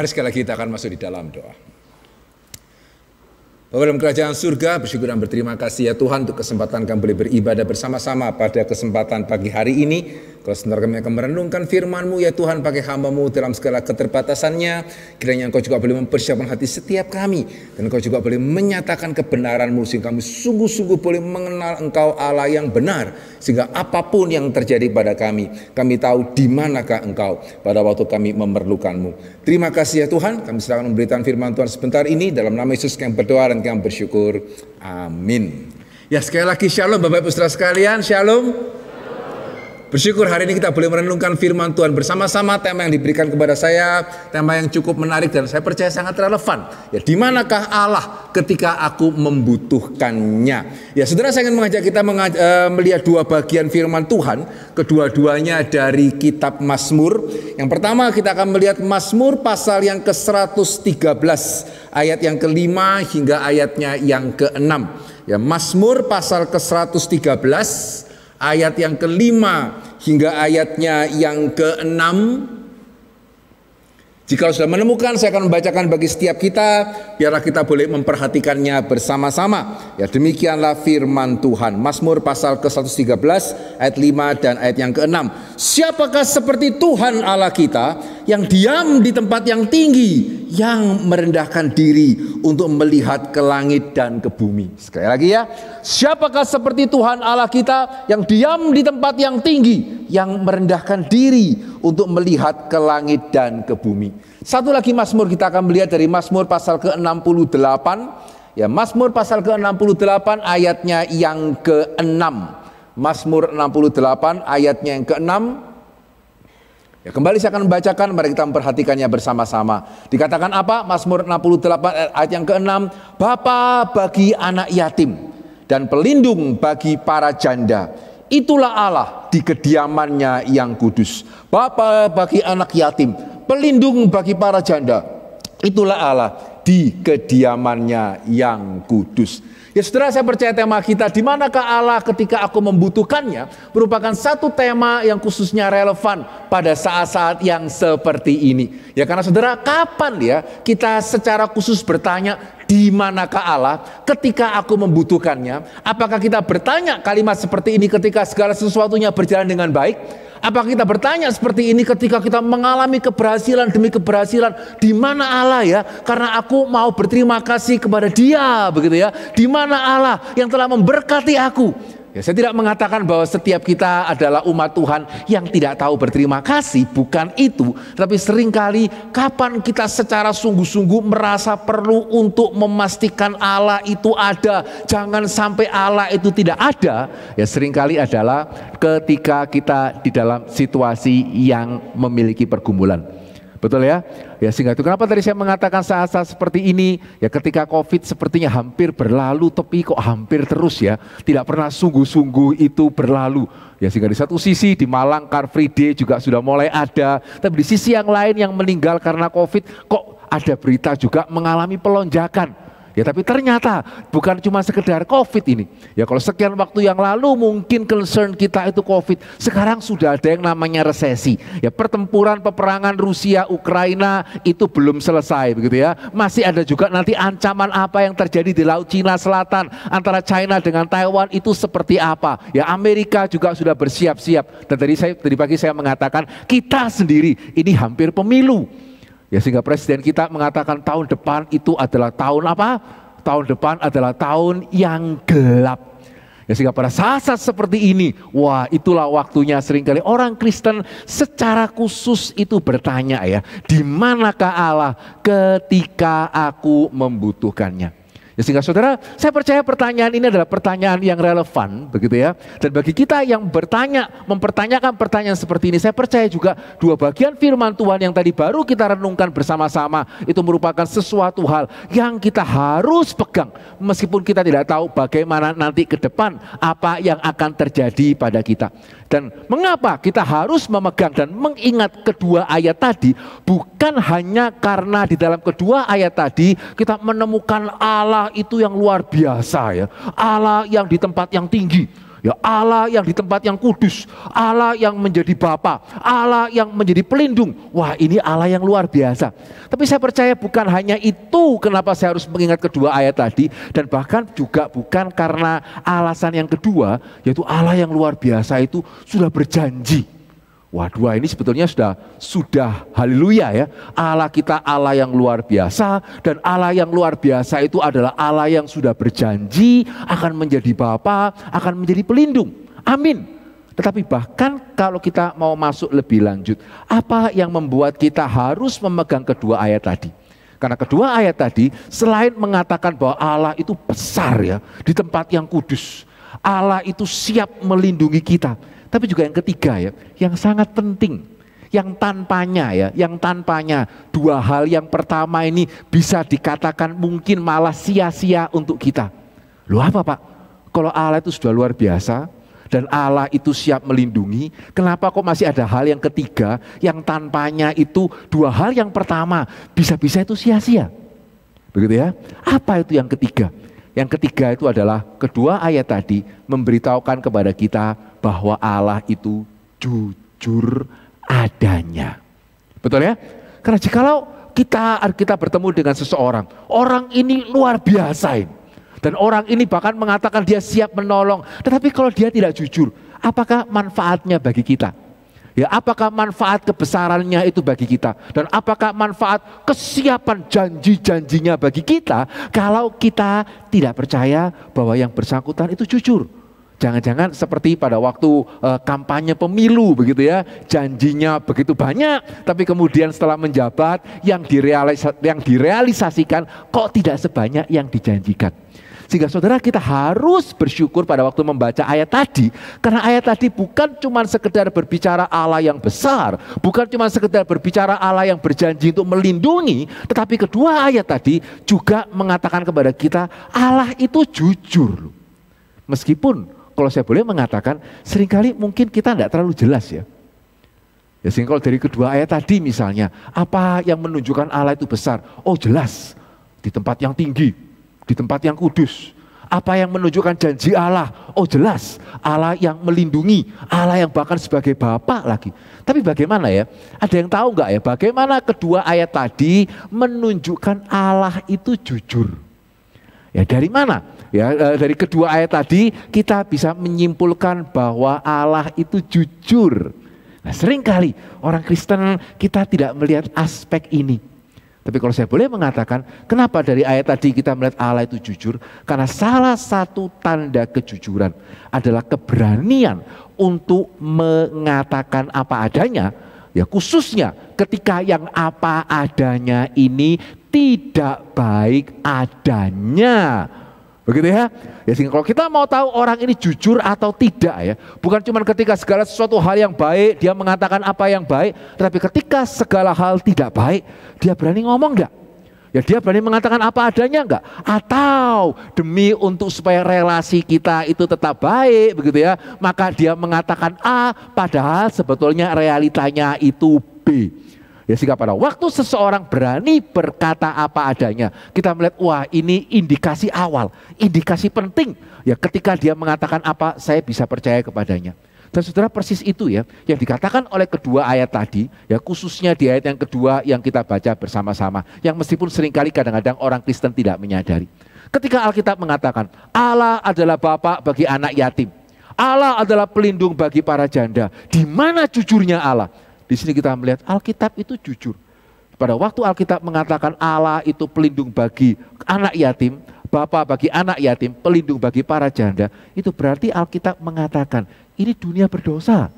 Mari sekali lagi kita akan masuk di dalam doa. Bapa dalam kerajaan surga, bersyukur dan berterima kasih ya Tuhan untuk kesempatan kami boleh beribadah bersama-sama pada kesempatan pagi hari ini. Kalau sebentar kami akan merenungkan firman-Mu ya Tuhan, pakai hamba-Mu dalam segala keterbatasannya. Kiranya Engkau juga boleh mempersiapkan hati setiap kami, dan Engkau juga boleh menyatakan kebenaran-Mu sehingga kami sungguh-sungguh boleh mengenal Engkau Allah yang benar. Sehingga apapun yang terjadi pada kami tahu di manakah Engkau pada waktu kami memerlukan-Mu. Terima kasih ya Tuhan, kami silakan memberikan firman Tuhan sebentar ini dalam nama Yesus kami berdoa dan kami bersyukur. Amin. Ya sekali lagi shalom Bapak Ibu Saudara sekalian, shalom. Bersyukur hari ini kita boleh merenungkan firman Tuhan bersama-sama. Tema yang diberikan kepada saya, tema yang cukup menarik dan saya percaya sangat relevan. Ya, di manakah Allah ketika aku membutuhkannya? Ya, saudara, saya ingin mengajak kita melihat dua bagian firman Tuhan, kedua-duanya dari kitab Mazmur. Yang pertama kita akan melihat Mazmur pasal yang ke-113, ayat yang ke-5 hingga ayatnya yang ke-6. Ya, Mazmur pasal ke-113 ayat yang ke-5 hingga ayatnya yang ke-6. Jika sudah menemukan, saya akan membacakan bagi setiap kita, biarlah kita boleh memperhatikannya bersama-sama. Ya, demikianlah firman Tuhan. Mazmur pasal ke-113 ayat 5 dan ayat yang ke-6. Siapakah seperti Tuhan Allah kita yang diam di tempat yang tinggi, yang merendahkan diri untuk melihat ke langit dan ke bumi. Sekali lagi ya, siapakah seperti Tuhan Allah kita yang diam di tempat yang tinggi, yang merendahkan diri untuk melihat ke langit dan ke bumi. Satu lagi Mazmur kita akan melihat dari Mazmur pasal ke-68. Ya, Mazmur pasal ke-68 ayatnya yang ke-6. Mazmur 68 ayatnya yang ke-6. Ya, kembali saya akan membacakan, mari kita memperhatikannya bersama-sama. Dikatakan apa? Mazmur 68 ayat yang ke-6, Bapa bagi anak yatim dan pelindung bagi para janda. Itulah Allah di kediamannya yang kudus. Bapa bagi anak yatim, pelindung bagi para janda. Itulah Allah di kediamannya yang kudus. Ya saudara, saya percaya tema kita di manakah Allah ketika aku membutuhkannya merupakan satu tema yang khususnya relevan pada saat-saat yang seperti ini. Ya karena saudara, kapan ya kita secara khusus bertanya di manakah Allah ketika aku membutuhkannya? Apakah kita bertanya kalimat seperti ini ketika segala sesuatunya berjalan dengan baik? Apakah kita bertanya seperti ini ketika kita mengalami keberhasilan demi keberhasilan? Di mana Allah ya? Karena aku mau berterima kasih kepada Dia, begitu ya. Di mana Allah yang telah memberkati aku? Ya, saya tidak mengatakan bahwa setiap kita adalah umat Tuhan yang tidak tahu berterima kasih, bukan itu. Tapi seringkali kapan kita secara sungguh-sungguh merasa perlu untuk memastikan Allah itu ada, jangan sampai Allah itu tidak ada. Ya seringkali adalah ketika kita di dalam situasi yang memiliki pergumulan. Betul ya? Ya sehingga itu kenapa tadi saya mengatakan saat-saat seperti ini, ya ketika COVID sepertinya hampir berlalu, tapi kok hampir terus ya, tidak pernah sungguh-sungguh itu berlalu. Ya sehingga di satu sisi di Malang Car Free Day juga sudah mulai ada, tapi di sisi yang lain yang meninggal karena COVID kok ada berita juga mengalami pelonjakan. Ya tapi ternyata bukan cuma sekedar COVID ini. Ya kalau sekian waktu yang lalu mungkin concern kita itu COVID, sekarang sudah ada yang namanya resesi. Ya pertempuran peperangan Rusia Ukraina itu belum selesai begitu ya. Masih ada juga nanti ancaman apa yang terjadi di Laut Cina Selatan antara China dengan Taiwan itu seperti apa. Ya Amerika juga sudah bersiap-siap. Dan tadi pagi saya mengatakan kita sendiri ini hampir pemilu. Ya sehingga presiden kita mengatakan tahun depan itu adalah tahun apa? Tahun depan adalah tahun yang gelap. Ya sehingga pada saat-saat seperti ini, wah itulah waktunya seringkali orang Kristen secara khusus itu bertanya ya, di manakah Allah ketika aku membutuhkannya? Ya sehingga saudara, saya percaya pertanyaan ini adalah pertanyaan yang relevan begitu ya. Dan bagi kita yang mempertanyakan pertanyaan seperti ini, saya percaya juga dua bagian firman Tuhan yang tadi baru kita renungkan bersama-sama itu merupakan sesuatu hal yang kita harus pegang meskipun kita tidak tahu bagaimana nanti ke depan apa yang akan terjadi pada kita. Dan mengapa kita harus memegang dan mengingat kedua ayat tadi? Bukan hanya karena di dalam kedua ayat tadi kita menemukan Allah itu yang luar biasa ya. Allah yang di tempat yang tinggi. Ya Allah yang di tempat yang kudus, Allah yang menjadi Bapa, Allah yang menjadi pelindung. Wah, ini Allah yang luar biasa. Tapi saya percaya bukan hanya itu kenapa saya harus mengingat kedua ayat tadi, dan bahkan juga bukan karena alasan yang kedua, yaitu Allah yang luar biasa itu sudah berjanji. Wah, dua ini sebetulnya sudah haleluya ya. Allah kita Allah yang luar biasa, dan Allah yang luar biasa itu adalah Allah yang sudah berjanji akan menjadi Bapa, akan menjadi pelindung. Amin. Tetapi bahkan kalau kita mau masuk lebih lanjut, apa yang membuat kita harus memegang kedua ayat tadi? Karena kedua ayat tadi selain mengatakan bahwa Allah itu besar ya, di tempat yang kudus, Allah itu siap melindungi kita. Tapi juga yang ketiga ya, yang sangat penting, yang tanpanya dua hal yang pertama ini bisa dikatakan mungkin malah sia-sia untuk kita. Loh apa Pak? Kalau Allah itu sudah luar biasa dan Allah itu siap melindungi, kenapa kok masih ada hal yang ketiga yang tanpanya itu dua hal yang pertama bisa-bisa itu sia-sia? Begitu ya? Apa itu yang ketiga? Yang ketiga itu adalah kedua ayat tadi memberitahukan kepada kita bahwa Allah itu jujur adanya. Betul ya? Karena jikalau kita bertemu dengan seseorang, orang ini luar biasa ini, dan orang ini bahkan mengatakan dia siap menolong, tetapi kalau dia tidak jujur, apakah manfaatnya bagi kita? Ya, apakah manfaat kebesarannya itu bagi kita? Dan apakah manfaat kesiapan janji-janjinya bagi kita kalau kita tidak percaya bahwa yang bersangkutan itu jujur? Jangan-jangan seperti pada waktu kampanye pemilu begitu ya, janjinya begitu banyak, tapi kemudian setelah menjabat yang direalisasikan kok tidak sebanyak yang dijanjikan. Sehingga saudara kita harus bersyukur pada waktu membaca ayat tadi, karena ayat tadi bukan cuma sekedar berbicara Allah yang besar, bukan cuma sekedar berbicara Allah yang berjanji untuk melindungi, tetapi kedua ayat tadi juga mengatakan kepada kita Allah itu jujur. Meskipun kalau saya boleh mengatakan seringkali mungkin kita tidak terlalu jelas ya. Ya, sehingga kalau dari kedua ayat tadi misalnya, apa yang menunjukkan Allah itu besar? Oh jelas, di tempat yang tinggi, di tempat yang kudus. Apa yang menunjukkan janji Allah? Oh jelas, Allah yang melindungi, Allah yang bahkan sebagai Bapa lagi. Tapi bagaimana ya? Ada yang tahu nggak ya? Bagaimana kedua ayat tadi menunjukkan Allah itu jujur? Ya dari mana? Ya dari kedua ayat tadi kita bisa menyimpulkan bahwa Allah itu jujur. Nah seringkali orang Kristen kita tidak melihat aspek ini. Tapi kalau saya boleh mengatakan, kenapa dari ayat tadi kita melihat Allah itu jujur? Karena salah satu tanda kejujuran adalah keberanian untuk mengatakan apa adanya, ya khususnya ketika yang apa adanya ini tidak baik adanya. Begitu ya? Ya sehingga kalau kita mau tahu orang ini jujur atau tidak ya, bukan cuma ketika segala sesuatu hal yang baik dia mengatakan apa yang baik, tetapi ketika segala hal tidak baik dia berani ngomong enggak? Ya dia berani mengatakan apa adanya enggak? Atau demi untuk supaya relasi kita itu tetap baik begitu ya, maka dia mengatakan A padahal sebetulnya realitanya itu B. Ya sehingga pada waktu seseorang berani berkata apa adanya, kita melihat wah ini indikasi awal, indikasi penting. Ya ketika dia mengatakan apa, saya bisa percaya kepadanya. Dan saudara persis itu ya yang dikatakan oleh kedua ayat tadi, ya khususnya di ayat yang kedua yang kita baca bersama-sama, yang meskipun seringkali kadang-kadang orang Kristen tidak menyadari. Ketika Alkitab mengatakan Allah adalah Bapa bagi anak yatim, Allah adalah pelindung bagi para janda, di mana jujurnya Allah? Di sini kita melihat Alkitab itu jujur. Pada waktu Alkitab mengatakan Allah itu pelindung bagi anak yatim, Bapa bagi anak yatim, pelindung bagi para janda, itu berarti Alkitab mengatakan ini dunia berdosa.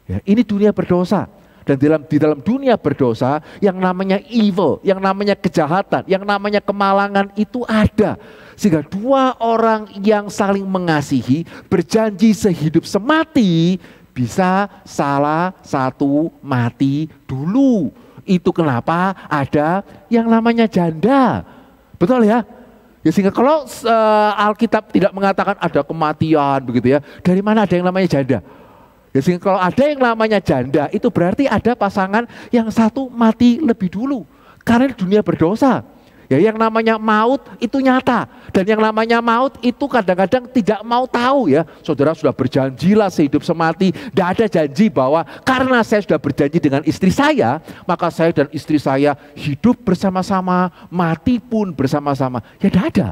Ya, ini dunia berdosa. Dan di dalam dunia berdosa yang namanya evil, yang namanya kejahatan, yang namanya kemalangan itu ada. Sehingga dua orang yang saling mengasihi, berjanji sehidup semati, bisa salah satu mati dulu. Itu kenapa ada yang namanya janda. Betul ya? Ya sehingga kalau Alkitab tidak mengatakan ada kematian begitu ya, dari mana ada yang namanya janda? Ya sehingga kalau ada yang namanya janda itu berarti ada pasangan yang satu mati lebih dulu. Karena dunia berdosa. Ya, yang namanya maut itu nyata, dan yang namanya maut itu kadang-kadang tidak mau tahu ya. Saudara sudah berjanjilah sehidup semati, tidak ada janji bahwa karena saya sudah berjanji dengan istri saya, maka saya dan istri saya hidup bersama-sama, mati pun bersama-sama. Ya tidak ada.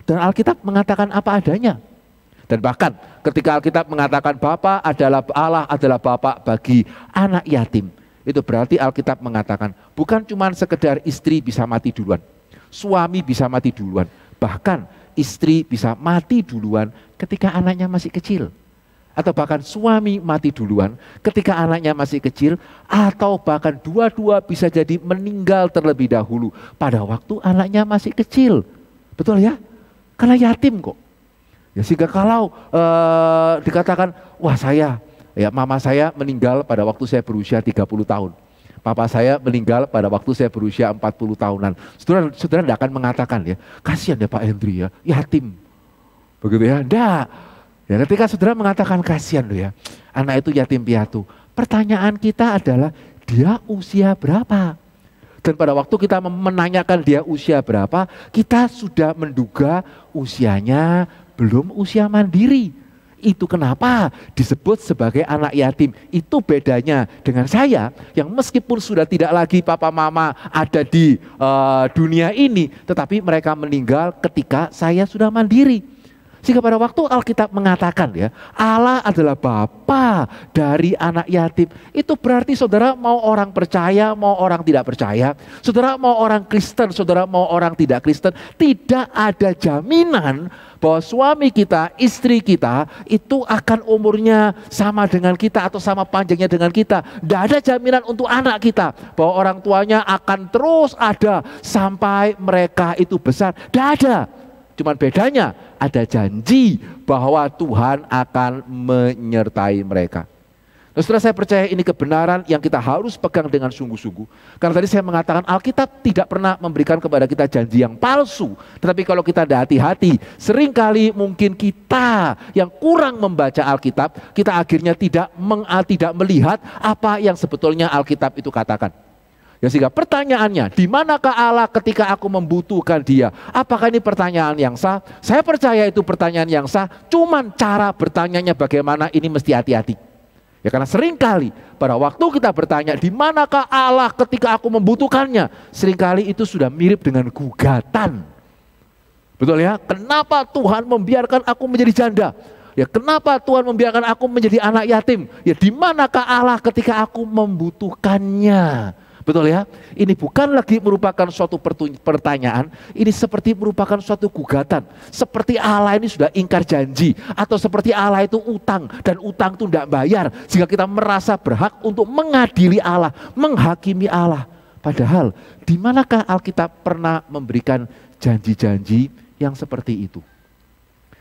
Dan Alkitab mengatakan apa adanya. Dan bahkan ketika Alkitab mengatakan Allah adalah Bapa bagi anak yatim, itu berarti Alkitab mengatakan bukan cuma sekedar istri bisa mati duluan, suami bisa mati duluan, bahkan istri bisa mati duluan ketika anaknya masih kecil. Atau bahkan suami mati duluan ketika anaknya masih kecil, atau bahkan dua-dua bisa jadi meninggal terlebih dahulu pada waktu anaknya masih kecil. Betul ya? Karena yatim kok. Ya, sehingga kalau dikatakan, wah mama saya meninggal pada waktu saya berusia 30 tahun. Papa saya meninggal pada waktu saya berusia 40 tahunan. Saudara tidak akan mengatakan ya, kasihan ya Pak Hendri ya, yatim. Begitu ya? Tidak. Ya, ketika saudara mengatakan kasihan loh ya, anak itu yatim piatu. Pertanyaan kita adalah dia usia berapa? Dan pada waktu kita menanyakan dia usia berapa, kita sudah menduga usianya belum usia mandiri. Itu kenapa disebut sebagai anak yatim. Itu bedanya dengan saya yang meskipun sudah tidak lagi papa mama ada di dunia ini, tetapi mereka meninggal ketika saya sudah mandiri. Sehingga pada waktu Alkitab mengatakan ya, Allah adalah Bapa dari anak yatim. Itu berarti saudara mau orang percaya, mau orang tidak percaya, saudara mau orang Kristen, saudara mau orang tidak Kristen, tidak ada jaminan bahwa suami kita, istri kita itu akan umurnya sama dengan kita atau sama panjangnya dengan kita. Tidak ada jaminan untuk anak kita bahwa orang tuanya akan terus ada sampai mereka itu besar. Tidak ada. Cuman bedanya ada janji bahwa Tuhan akan menyertai mereka. Nah, setelah saya percaya ini kebenaran yang kita harus pegang dengan sungguh-sungguh. Karena tadi saya mengatakan Alkitab tidak pernah memberikan kepada kita janji yang palsu. Tetapi kalau kita ada hati-hati, seringkali mungkin kita yang kurang membaca Alkitab, kita akhirnya tidak melihat apa yang sebetulnya Alkitab itu katakan. Ya, sehingga pertanyaannya, di manakah Allah ketika aku membutuhkan dia? Apakah ini pertanyaan yang sah? Saya percaya itu pertanyaan yang sah, cuman cara bertanyanya bagaimana ini mesti hati-hati. Ya, karena seringkali pada waktu kita bertanya, di manakah Allah ketika aku membutuhkannya? Seringkali itu sudah mirip dengan gugatan. Betul ya? Kenapa Tuhan membiarkan aku menjadi janda? Ya, kenapa Tuhan membiarkan aku menjadi anak yatim? Ya, di manakah Allah ketika aku membutuhkannya? Betul ya? Ini bukan lagi merupakan suatu pertanyaan, ini seperti merupakan suatu gugatan. Seperti Allah ini sudah ingkar janji, atau seperti Allah itu utang, dan utang itu tidak bayar, sehingga kita merasa berhak untuk mengadili Allah, menghakimi Allah. Padahal, di manakah Alkitab pernah memberikan janji-janji yang seperti itu?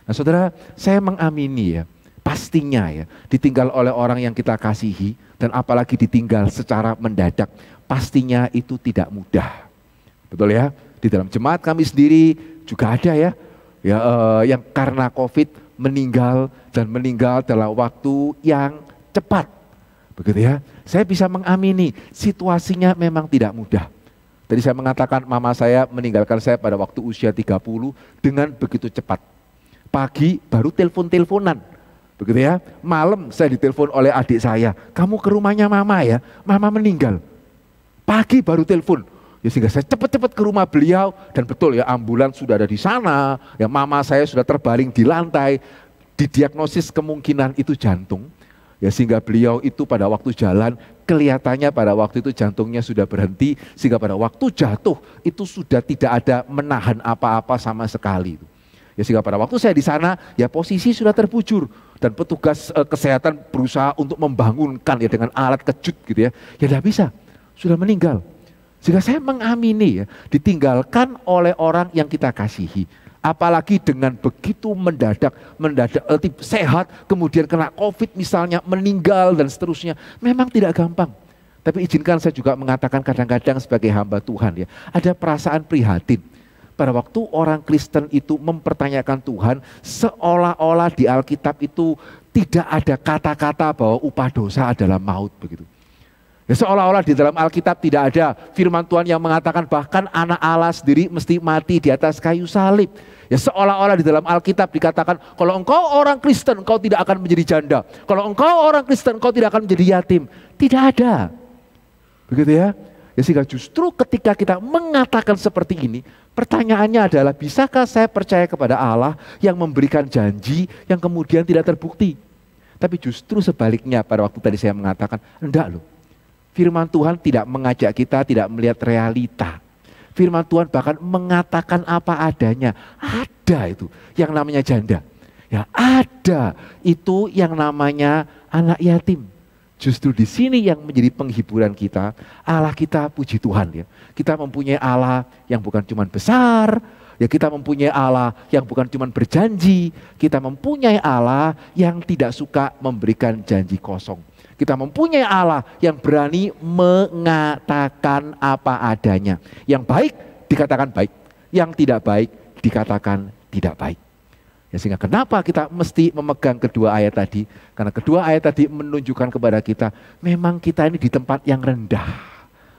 Nah saudara, saya mengamini ya, pastinya ya, ditinggal oleh orang yang kita kasihi, dan apalagi ditinggal secara mendadak, pastinya itu tidak mudah. Betul ya? Di dalam jemaat kami sendiri juga ada ya, yang karena COVID meninggal, dan meninggal dalam waktu yang cepat. Begitu ya? Saya bisa mengamini situasinya memang tidak mudah. Tadi saya mengatakan mama saya meninggalkan saya pada waktu usia 30 dengan begitu cepat. Pagi baru telepon-teleponan. Begitu ya? Malam saya ditelepon oleh adik saya, kamu ke rumahnya mama ya, mama meninggal. Pagi baru telepon, ya sehingga saya cepat-cepat ke rumah beliau, dan betul ya, ambulans sudah ada di sana, ya mama saya sudah terbaring di lantai, didiagnosis kemungkinan itu jantung, ya sehingga beliau itu pada waktu jalan kelihatannya pada waktu itu jantungnya sudah berhenti, sehingga pada waktu jatuh itu sudah tidak ada menahan apa-apa sama sekali. Ya sehingga pada waktu saya di sana ya posisi sudah terbujur, dan petugas kesehatan berusaha untuk membangunkan ya dengan alat kejut gitu ya tidak bisa. Sudah meninggal. Sehingga saya mengamini ya, ditinggalkan oleh orang yang kita kasihi. Apalagi dengan begitu mendadak sehat, kemudian kena COVID misalnya, meninggal dan seterusnya. Memang tidak gampang. Tapi izinkan saya juga mengatakan kadang-kadang sebagai hamba Tuhan ya, ada perasaan prihatin. Pada waktu orang Kristen itu mempertanyakan Tuhan, seolah-olah di Alkitab itu tidak ada kata-kata bahwa upah dosa adalah maut begitu. Ya, seolah-olah di dalam Alkitab tidak ada firman Tuhan yang mengatakan bahkan anak Allah sendiri mesti mati di atas kayu salib. Ya, seolah-olah di dalam Alkitab dikatakan kalau engkau orang Kristen engkau tidak akan menjadi janda. Kalau engkau orang Kristen engkau tidak akan menjadi yatim. Tidak ada. Begitu ya. Ya, sehingga justru ketika kita mengatakan seperti ini, pertanyaannya adalah bisakah saya percaya kepada Allah yang memberikan janji yang kemudian tidak terbukti? Tapi justru sebaliknya pada waktu tadi saya mengatakan, enggak loh. Firman Tuhan tidak mengajak kita tidak melihat realita. Firman Tuhan bahkan mengatakan apa adanya. Ada itu yang namanya janda. Ya, ada itu yang namanya anak yatim. Justru di sini yang menjadi penghiburan kita, Allah kita puji Tuhan ya. Kita mempunyai Allah yang bukan cuma besar, ya kita mempunyai Allah yang bukan cuma berjanji, kita mempunyai Allah yang tidak suka memberikan janji kosong. Kita mempunyai Allah yang berani mengatakan apa adanya. Yang baik dikatakan baik, yang tidak baik dikatakan tidak baik. Ya, sehingga kenapa kita mesti memegang kedua ayat tadi? Karena kedua ayat tadi menunjukkan kepada kita, memang kita ini di tempat yang rendah.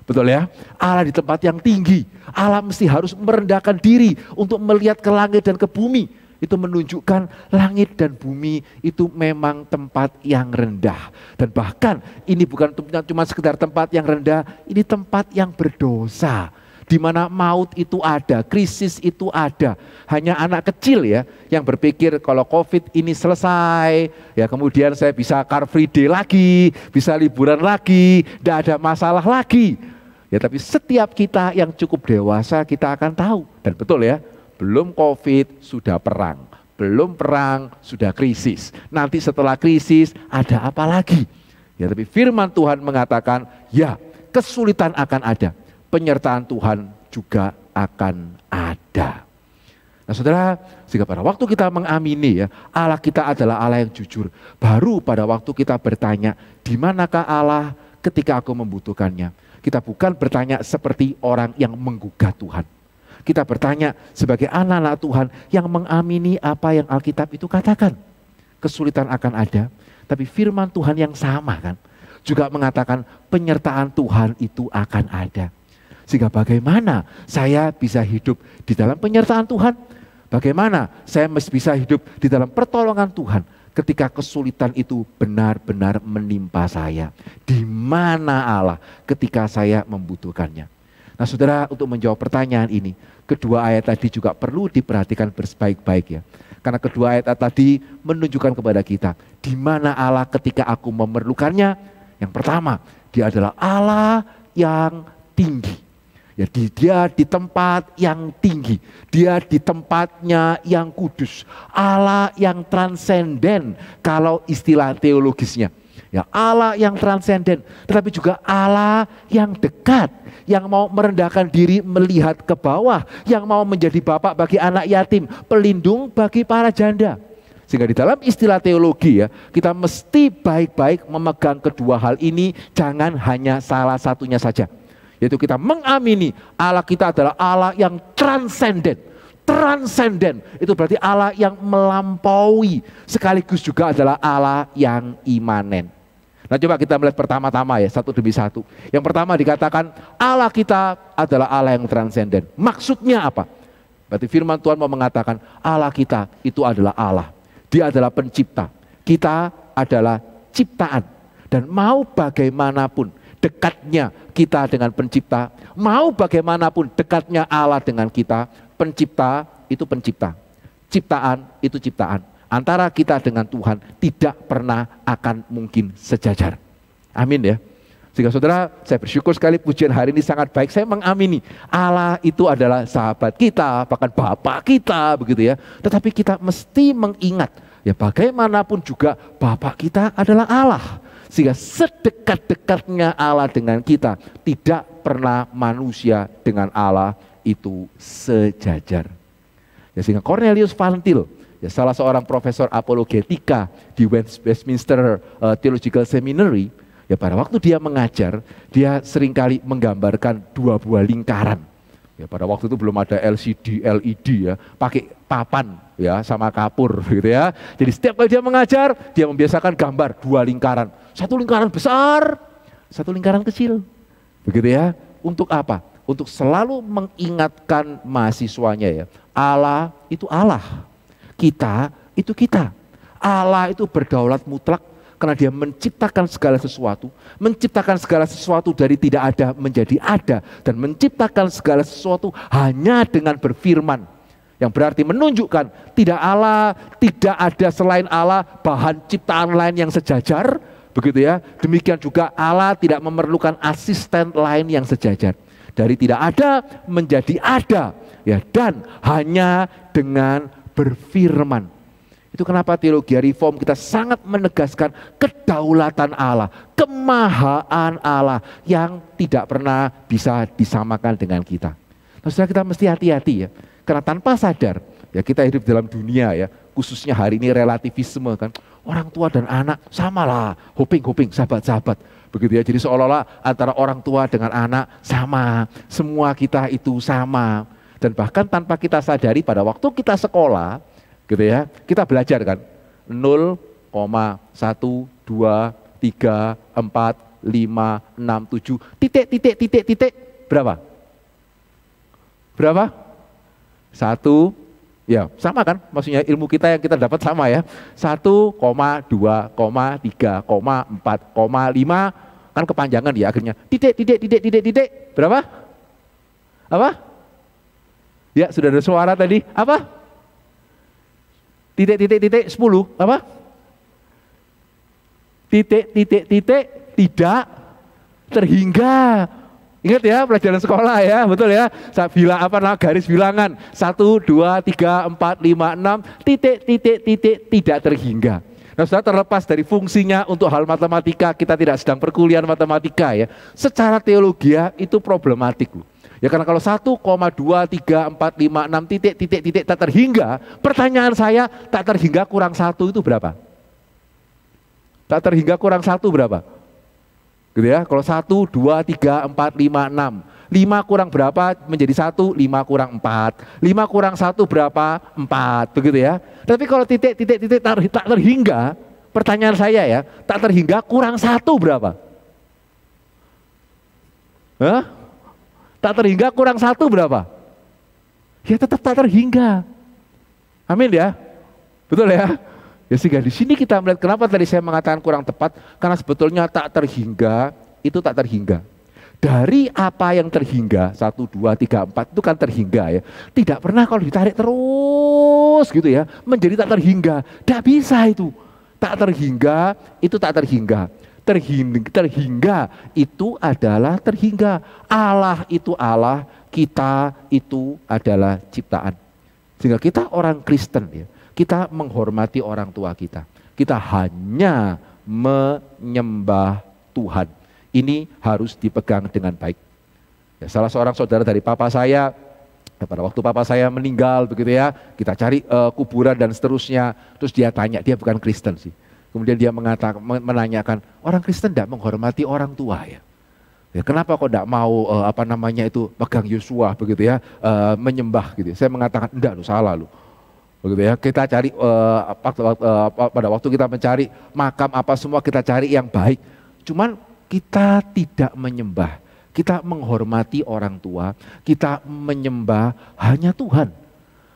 Betul ya? Allah di tempat yang tinggi. Allah mesti harus merendahkan diri untuk melihat ke langit dan ke bumi. Itu menunjukkan langit dan bumi itu memang tempat yang rendah. Dan bahkan ini bukan cuma sekedar tempat yang rendah, ini tempat yang berdosa. Di mana maut itu ada, krisis itu ada. Hanya anak kecil ya yang berpikir kalau COVID ini selesai, ya kemudian saya bisa car free day lagi, bisa liburan lagi, tidak ada masalah lagi. Ya tapi setiap kita yang cukup dewasa kita akan tahu. Dan betul ya, belum COVID sudah perang, belum perang sudah krisis. Nanti setelah krisis ada apa lagi? Ya tapi firman Tuhan mengatakan ya kesulitan akan ada, penyertaan Tuhan juga akan ada. Nah saudara, sehingga pada waktu kita mengamini ya Allah kita adalah Allah yang jujur. Baru pada waktu kita bertanya, di manakah Allah ketika aku membutuhkannya? Kita bukan bertanya seperti orang yang menggugat Tuhan. Kita bertanya sebagai anak-anak Tuhan yang mengamini apa yang Alkitab itu katakan. Kesulitan akan ada, tapi firman Tuhan yang sama kan juga mengatakan penyertaan Tuhan itu akan ada. Sehingga bagaimana saya bisa hidup di dalam penyertaan Tuhan? Bagaimana saya bisa hidup di dalam pertolongan Tuhan ketika kesulitan itu benar-benar menimpa saya? Di mana Allah ketika saya membutuhkannya? Nah saudara, untuk menjawab pertanyaan ini, kedua ayat tadi juga perlu diperhatikan berbaik-baik ya. Karena kedua ayat tadi menunjukkan kepada kita, di mana Allah ketika aku memerlukannya. Yang pertama, dia adalah Allah yang tinggi. Ya, dia di tempat yang tinggi, dia di tempatnya yang kudus, Allah yang transenden kalau istilah teologisnya. Ya, Allah yang transenden, tetapi juga Allah yang dekat, yang mau merendahkan diri melihat ke bawah, yang mau menjadi bapak bagi anak yatim, pelindung bagi para janda. Sehingga di dalam istilah teologi ya, kita mesti baik-baik memegang kedua hal ini, jangan hanya salah satunya saja. Yaitu kita mengamini Allah kita adalah Allah yang transenden. Transenden itu berarti Allah yang melampaui, sekaligus juga adalah Allah yang imanen. Nah coba kita melihat pertama-tama ya, satu demi satu. Yang pertama dikatakan Allah kita adalah Allah yang transenden. Maksudnya apa? Berarti firman Tuhan mau mengatakan Allah kita itu adalah Allah. Dia adalah pencipta. Kita adalah ciptaan. Dan mau bagaimanapun dekatnya kita dengan pencipta, mau bagaimanapun dekatnya Allah dengan kita, pencipta itu pencipta, ciptaan itu ciptaan. Antara kita dengan Tuhan tidak pernah akan mungkin sejajar. Amin ya. Sehingga saudara, saya bersyukur sekali pujian hari ini sangat baik. Saya mengamini Allah itu adalah sahabat kita, bahkan Bapak kita begitu ya. Tetapi kita mesti mengingat ya bagaimanapun juga Bapak kita adalah Allah. Sehingga sedekat-dekatnya Allah dengan kita, tidak pernah manusia dengan Allah itu sejajar. Ya, sehingga Cornelius Van Til, ya, salah seorang profesor apologetika di Westminster Theological Seminary, ya pada waktu dia mengajar, dia seringkali menggambarkan dua buah lingkaran. Ya, pada waktu itu belum ada LCD, LED ya, pakai papan ya sama kapur gitu ya. Jadi setiap kali dia mengajar, dia membiasakan gambar dua lingkaran. Satu lingkaran besar, satu lingkaran kecil. Begitu ya. Untuk apa? Untuk selalu mengingatkan mahasiswanya ya. Allah itu Allah. Kita itu kita. Allah itu berdaulat mutlak karena dia menciptakan segala sesuatu. Menciptakan segala sesuatu dari tidak ada menjadi ada. Dan menciptakan segala sesuatu hanya dengan berfirman. Yang berarti menunjukkan tidak Allah, tidak ada selain Allah bahan ciptaan lain yang sejajar. Begitu ya. Demikian juga Allah tidak memerlukan asisten lain yang sejajar. Dari tidak ada menjadi ada. Ya, dan hanya dengan berfirman. Itu kenapa teologi reform kita sangat menegaskan kedaulatan Allah, kemahaan Allah yang tidak pernah bisa disamakan dengan kita. Nah, saudara, kita mesti hati-hati ya. Karena tanpa sadar, ya kita hidup dalam dunia ya, khususnya hari ini relativisme kan. Orang tua dan anak samalah, hoping, sahabat-sahabat. Begitu ya, jadi seolah-olah antara orang tua dengan anak sama, semua kita itu sama. Dan bahkan tanpa kita sadari pada waktu kita sekolah, gitu ya, kita belajar kan, 0, 1, 2, 3, 4, 5, 6, 7, titik, berapa? Berapa? 1, ya sama kan, maksudnya ilmu kita yang kita dapat sama ya. 1, 2, 3, 4, 5, kan kepanjangan ya akhirnya. Titik, berapa? Apa? Ya sudah ada suara tadi, apa? Titik, 10, apa? Titik, tidak terhingga. Ingat ya pelajaran sekolah ya, betul ya. Garis bilangan 1, 2, 3, 4, 5, 6, titik, tidak terhingga. Nah, saudara, terlepas dari fungsinya untuk hal matematika, kita tidak sedang perkuliahan matematika ya. Secara teologi itu problematik loh. Ya karena kalau 1, 2, 3, 4, 5, 6, titik, tak terhingga. Pertanyaan saya, tak terhingga kurang 1 itu berapa? Tak terhingga kurang 1 berapa? Gitu ya, kalau 1, 2, 3, 4, 5, 6. 5 kurang berapa menjadi 1? 5 kurang 4. 5 kurang 1 berapa? 4, begitu ya. Tapi kalau titik, tak terhingga, pertanyaan saya ya, tak terhingga kurang 1 berapa? Hah? Tak terhingga kurang 1 berapa? Ya tetap tak terhingga. Amin ya. Betul ya? Ya sehingga di sini kita melihat kenapa tadi saya mengatakan kurang tepat, karena sebetulnya tak terhingga itu tak terhingga. Dari apa yang terhingga 1, 2, 3, 4 itu kan terhingga ya. Tidak pernah kalau ditarik terus gitu ya menjadi tak terhingga. Tidak bisa itu. Tak terhingga itu tak terhingga. Terhingga itu adalah terhingga. Allah itu Allah, kita itu adalah ciptaan. Sehingga kita orang Kristen ya, kita menghormati orang tua kita. Kita hanya menyembah Tuhan. Ini harus dipegang dengan baik. Ya, salah seorang saudara dari papa saya, pada waktu papa saya meninggal begitu ya, kita cari kuburan dan seterusnya. Terus dia tanya, dia bukan Kristen sih. Kemudian dia menanyakan, orang Kristen tidak menghormati orang tua ya? Ya, kenapa kok tidak mau pegang Yosua begitu ya, menyembah gitu. Saya mengatakan enggak, lu salah lu. Begitu ya, kita cari pada waktu kita mencari makam apa semua kita cari yang baik. Cuman kita tidak menyembah, kita menghormati orang tua, kita menyembah hanya Tuhan.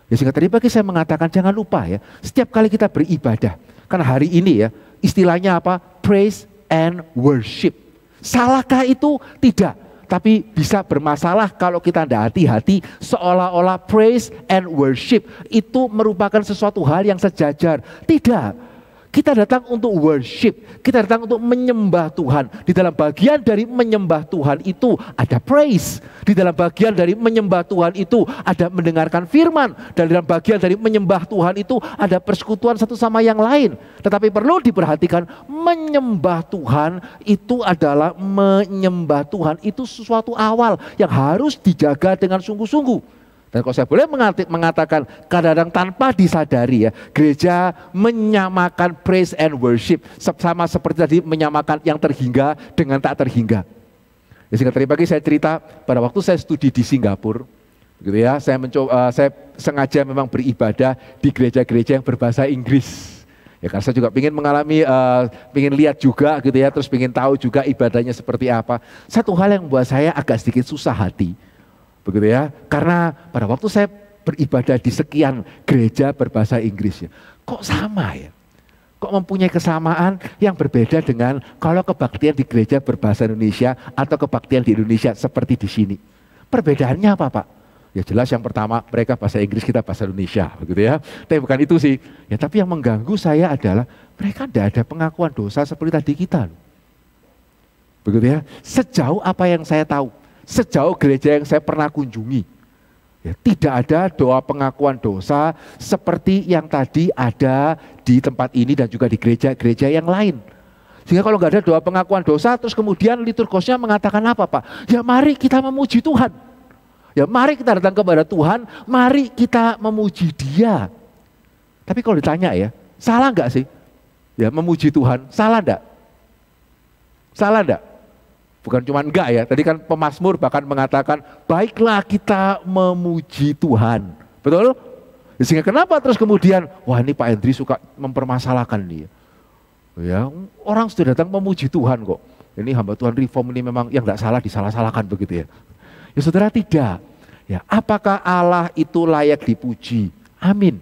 Ya sehingga tadi pagi saya mengatakan jangan lupa ya, setiap kali kita beribadah, karena hari ini ya istilahnya apa? Praise and worship. Salahkah itu? Tidak. Tapi bisa bermasalah kalau kita tidak hati-hati, seolah-olah praise and worship itu merupakan sesuatu hal yang sejajar. Tidak. Kita datang untuk worship, kita datang untuk menyembah Tuhan. Di dalam bagian dari menyembah Tuhan itu ada praise. Di dalam bagian dari menyembah Tuhan itu ada mendengarkan firman. Dan dalam bagian dari menyembah Tuhan itu ada persekutuan satu sama yang lain. Tetapi perlu diperhatikan, menyembah Tuhan itu adalah menyembah Tuhan. Itu sesuatu awal yang harus dijaga dengan sungguh-sungguh. Dan kalau saya boleh mengatakan, kadang-kadang tanpa disadari ya, gereja menyamakan praise and worship sama seperti tadi menyamakan yang terhingga dengan tak terhingga. Ya, sehingga tadi pagi saya cerita pada waktu saya studi di Singapura, gitu ya, saya sengaja memang beribadah di gereja-gereja yang berbahasa Inggris. Ya kan saya juga ingin mengalami, ingin lihat juga gitu ya, terus ingin tahu juga ibadahnya seperti apa. Satu hal yang membuat saya agak sedikit susah hati, begitu ya, karena pada waktu saya beribadah di sekian gereja berbahasa Inggris ya, kok sama ya? Kok mempunyai kesamaan yang berbeda dengan kalau kebaktian di gereja berbahasa Indonesia atau kebaktian di Indonesia seperti di sini? Perbedaannya apa Pak? Ya jelas yang pertama mereka bahasa Inggris, kita bahasa Indonesia, begitu ya. Tapi bukan itu sih. Ya tapi yang mengganggu saya adalah mereka tidak ada pengakuan dosa seperti tadi kita. Begitu ya. Sejauh apa yang saya tahu, sejauh gereja yang saya pernah kunjungi, ya, tidak ada doa pengakuan dosa seperti yang tadi ada di tempat ini dan juga di gereja-gereja yang lain. Sehingga kalau nggak ada doa pengakuan dosa, terus kemudian liturgosnya mengatakan apa Pak? Ya mari kita memuji Tuhan. Ya mari kita datang kepada Tuhan, mari kita memuji Dia. Tapi kalau ditanya ya, salah nggak sih? Ya memuji Tuhan, salah enggak? Salah enggak? Bukan cuma enggak ya, tadi kan pemazmur bahkan mengatakan, baiklah kita memuji Tuhan. Betul? Sehingga kenapa terus kemudian, wah ini Pak Hendri suka mempermasalahkan dia. Ya, orang sudah datang memuji Tuhan kok. Ini hamba Tuhan Reform ini memang yang enggak salah disalah-salahkan begitu ya. Ya saudara tidak. Ya, apakah Allah itu layak dipuji? Amin.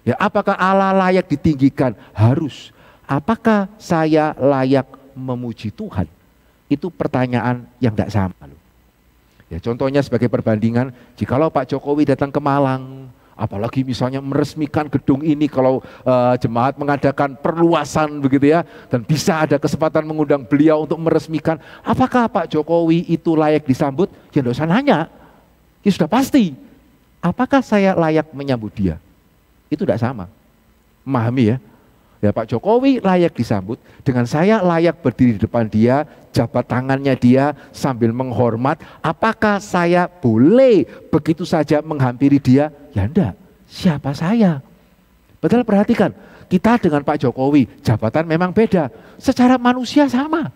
Ya, apakah Allah layak ditinggikan? Harus. Apakah saya layak memuji Tuhan? Itu pertanyaan yang tidak sama. Ya, contohnya sebagai perbandingan, jikalau Pak Jokowi datang ke Malang, apalagi misalnya meresmikan gedung ini, kalau jemaat mengadakan perluasan begitu ya, dan bisa ada kesempatan mengundang beliau untuk meresmikan, apakah Pak Jokowi itu layak disambut? Ya tidak usah nanya, ya sudah pasti. Apakah saya layak menyambut dia? Itu tidak sama. Memahami ya? Ya Pak Jokowi layak disambut, dengan saya layak berdiri di depan dia, jabat tangannya dia sambil menghormat. Apakah saya boleh begitu saja menghampiri dia? Ya enggak, siapa saya? Padahal perhatikan, kita dengan Pak Jokowi, jabatan memang beda. Secara manusia sama.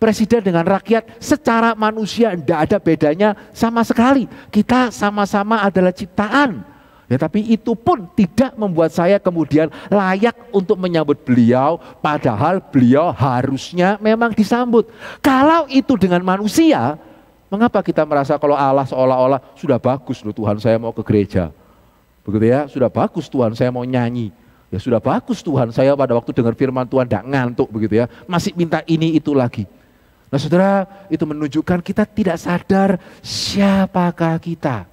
Presiden dengan rakyat secara manusia tidak ada bedanya sama sekali. Kita sama-sama adalah ciptaan. Ya, tapi itu pun tidak membuat saya kemudian layak untuk menyambut beliau, padahal beliau harusnya memang disambut. Kalau itu dengan manusia, mengapa kita merasa kalau Allah seolah-olah sudah bagus loh Tuhan saya mau ke gereja. Begitu ya, sudah bagus Tuhan saya mau nyanyi. Ya sudah bagus Tuhan saya pada waktu dengar firman Tuhan tidak ngantuk begitu ya, masih minta ini itu lagi. Nah saudara, itu menunjukkan kita tidak sadar siapakah kita.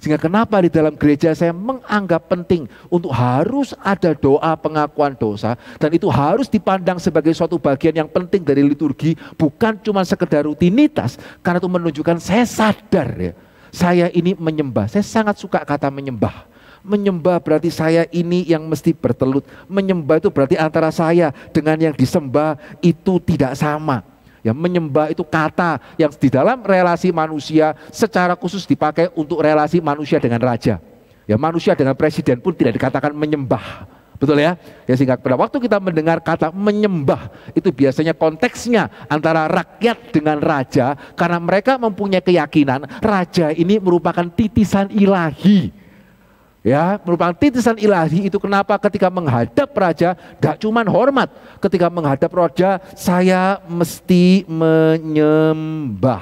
Sehingga kenapa di dalam gereja saya menganggap penting untuk harus ada doa pengakuan dosa, dan itu harus dipandang sebagai suatu bagian yang penting dari liturgi, bukan cuma sekedar rutinitas, karena itu menunjukkan saya sadar ya, saya ini menyembah. Saya sangat suka kata menyembah. Menyembah berarti saya ini yang mesti bertelut. Menyembah itu berarti antara saya dengan yang disembah itu tidak sama. Ya, menyembah itu kata yang di dalam relasi manusia secara khusus dipakai untuk relasi manusia dengan raja. Ya, manusia dengan presiden pun tidak dikatakan menyembah. Betul ya? Ya, sehingga pada waktu kita mendengar kata menyembah, itu biasanya konteksnya antara rakyat dengan raja, karena mereka mempunyai keyakinan raja ini merupakan titisan ilahi. Ya, merupakan titisan ilahi. Itu kenapa ketika menghadap raja gak cuman hormat, ketika menghadap raja saya mesti menyembah.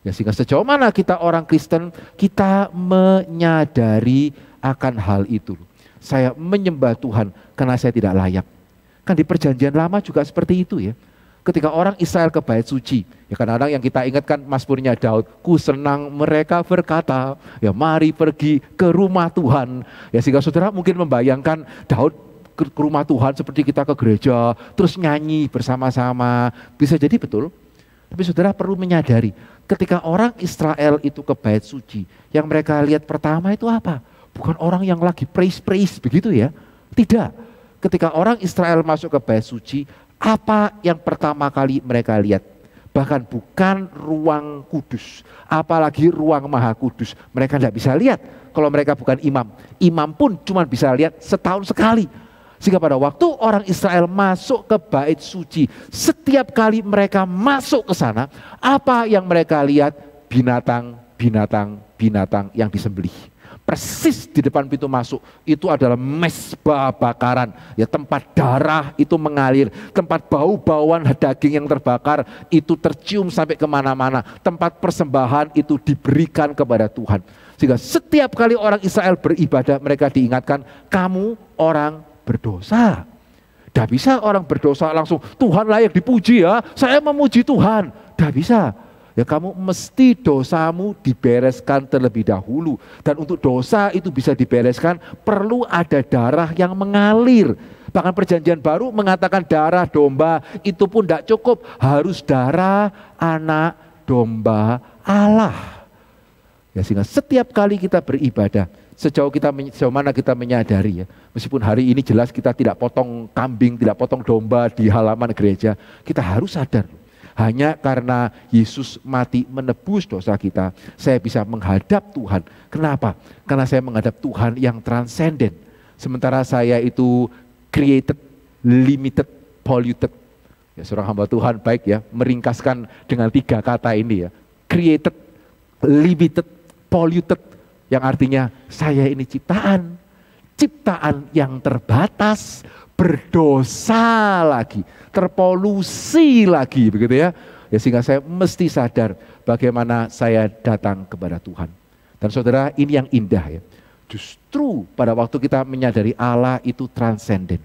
Ya, sehingga sejauh mana kita orang Kristen, kita menyadari akan hal itu. Saya menyembah Tuhan karena saya tidak layak. Kan di perjanjian lama juga seperti itu ya. Ketika orang Israel ke bait suci, ya kadang-kadang yang kita ingatkan mazmurnya Daud, ku senang mereka berkata, ya mari pergi ke rumah Tuhan. Ya, sehingga saudara mungkin membayangkan Daud ke rumah Tuhan seperti kita ke gereja, terus nyanyi bersama-sama. Bisa jadi betul, tapi saudara perlu menyadari, ketika orang Israel itu ke bait suci, yang mereka lihat pertama itu apa? Bukan orang yang lagi praise-praise begitu ya, tidak. Ketika orang Israel masuk ke bait suci, apa yang pertama kali mereka lihat? Bahkan bukan ruang kudus, apalagi ruang maha kudus. Mereka tidak bisa lihat kalau mereka bukan imam. Imam pun cuma bisa lihat setahun sekali. Sehingga pada waktu orang Israel masuk ke bait suci, setiap kali mereka masuk ke sana, apa yang mereka lihat? Binatang yang disembelih. persis di depan pintu masuk itu adalah mezbah bakaran, ya tempat darah itu mengalir, tempat bau-bauan daging yang terbakar itu tercium sampai kemana-mana, tempat persembahan itu diberikan kepada Tuhan. Sehingga setiap kali orang Israel beribadah mereka diingatkan, kamu orang berdosa. Tidak bisa orang berdosa langsung, Tuhan layak dipuji ya, saya memuji Tuhan. Tidak bisa. Ya kamu mesti dosamu dibereskan terlebih dahulu. Dan untuk dosa itu bisa dibereskan perlu ada darah yang mengalir. Bahkan perjanjian baru mengatakan darah domba itu pun tidak cukup. Harus darah anak domba Allah. Ya sehingga setiap kali kita beribadah, sejauh mana kita menyadari ya. Meskipun hari ini jelas kita tidak potong kambing, tidak potong domba di halaman gereja. Kita harus sadar. Hanya karena Yesus mati menebus dosa kita, saya bisa menghadap Tuhan. Kenapa? Karena saya menghadap Tuhan yang transenden. Sementara saya itu created, limited, polluted. Ya, seorang hamba Tuhan baik ya, meringkaskan dengan 3 kata ini ya. Created, limited, polluted. Yang artinya saya ini ciptaan yang terbatas, berdosa lagi, terpolusi lagi begitu ya. Ya sehingga saya mesti sadar bagaimana saya datang kepada Tuhan. Dan saudara, ini yang indah ya. Justru pada waktu kita menyadari Allah itu transenden.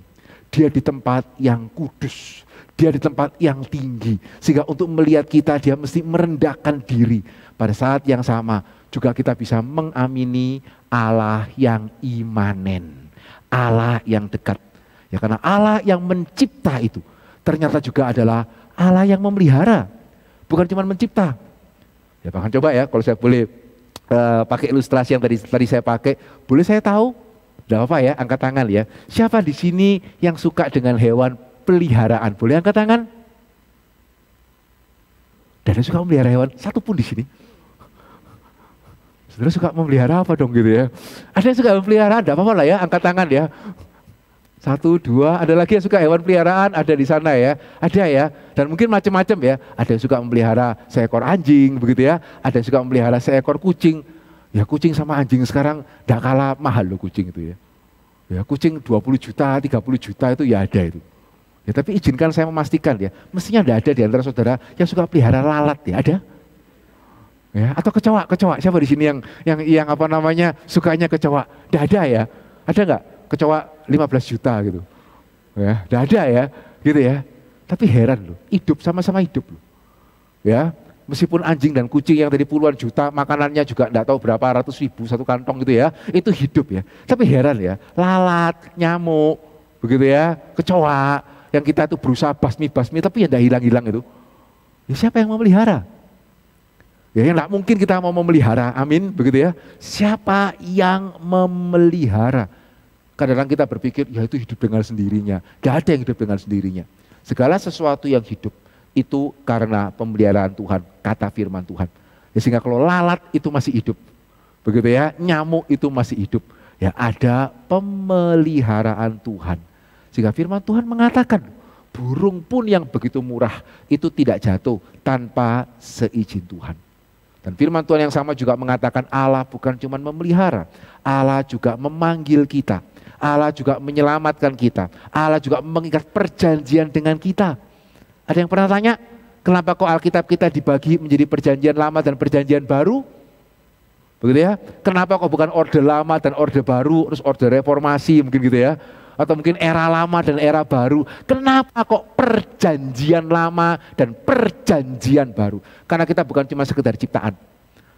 Dia di tempat yang kudus, dia di tempat yang tinggi. Sehingga untuk melihat kita dia mesti merendahkan diri. Pada saat yang sama juga kita bisa mengamini Allah yang imanen, Allah yang dekat. Ya karena Allah yang mencipta itu ternyata juga adalah Allah yang memelihara, bukan cuma mencipta. Ya bahkan coba ya, kalau saya boleh pakai ilustrasi yang tadi saya pakai, boleh saya tahu? Tidak apa-apa ya, angkat tangan ya. Siapa di sini yang suka dengan hewan peliharaan? Boleh angkat tangan? Dan yang suka memelihara hewan? Satu pun di sini. Saudara suka memelihara apa dong gitu ya? Ada yang suka memelihara, tidak apa-apa lah ya, angkat tangan ya. 1, 2, ada lagi yang suka hewan peliharaan, ada di sana ya, ada ya, dan mungkin macam-macam ya, ada yang suka memelihara seekor anjing begitu ya, ada yang suka memelihara seekor kucing, ya kucing sama anjing sekarang tidak kalah mahal loh kucing itu ya, kucing 20 juta, 30 juta itu ya ada itu, ya tapi izinkan saya memastikan ya, mestinya tidak ada di antara saudara yang suka pelihara lalat ya, ada? Ya, atau kecoa, siapa di sini yang apa namanya sukanya kecoa? Tidak ada ya, ada nggak? Kecoa 15 juta gitu, ya, tidak ada ya, gitu ya. Tapi heran loh, hidup sama-sama hidup loh, ya. Meskipun anjing dan kucing yang tadi puluhan juta, makanannya juga tidak tahu berapa ratus ribu satu kantong gitu ya, itu hidup ya. Tapi heran ya, lalat, nyamuk, begitu ya, kecoa, yang kita tuh berusaha basmi, tapi ya tidak hilang-hilang itu. Ya siapa yang memelihara? Ya yang tidak mungkin kita mau memelihara, amin, begitu ya. Siapa yang memelihara? Kadang-kadang kita berpikir, ya itu hidup dengan sendirinya. Tidak ada yang hidup dengan sendirinya. Segala sesuatu yang hidup itu karena pemeliharaan Tuhan, kata firman Tuhan. Ya, sehingga kalau lalat itu masih hidup, begitu ya, nyamuk itu masih hidup. Ya ada pemeliharaan Tuhan. Sehingga firman Tuhan mengatakan, burung pun yang begitu murah itu tidak jatuh tanpa seizin Tuhan. Dan firman Tuhan yang sama juga mengatakan Allah bukan cuma memelihara, Allah juga memanggil kita. Allah juga menyelamatkan kita. Allah juga mengikat perjanjian dengan kita. Ada yang pernah tanya, kenapa kok Alkitab kita dibagi menjadi perjanjian lama dan perjanjian baru? Begitu ya. Kenapa kok bukan orde lama dan orde baru, terus orde reformasi mungkin gitu ya. Atau mungkin era lama dan era baru. Kenapa kok perjanjian lama dan perjanjian baru? Karena kita bukan cuma sekedar ciptaan.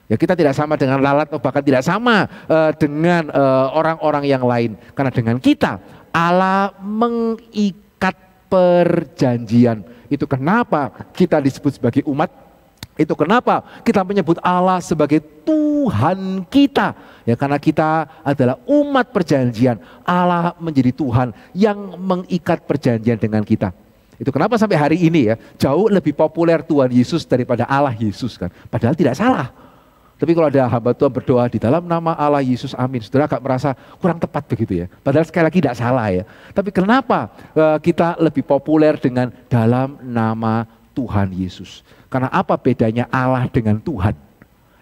Ya kita tidak sama dengan lalat, atau bahkan tidak sama dengan orang-orang yang lain. Karena dengan kita, Allah mengikat perjanjian. Itu kenapa kita disebut sebagai umat. Itu kenapa kita menyebut Allah sebagai Tuhan kita. Ya karena kita adalah umat perjanjian. Allah menjadi Tuhan yang mengikat perjanjian dengan kita. Itu kenapa sampai hari ini ya jauh lebih populer Tuhan Yesus daripada Allah Yesus kan. Padahal tidak salah. Tapi kalau ada hamba Tuhan berdoa di dalam nama Allah Yesus, amin. Saudara agak merasa kurang tepat begitu ya. Padahal sekali lagi tidak salah ya. Tapi kenapa kita lebih populer dengan dalam nama Tuhan Yesus? Karena apa bedanya Allah dengan Tuhan?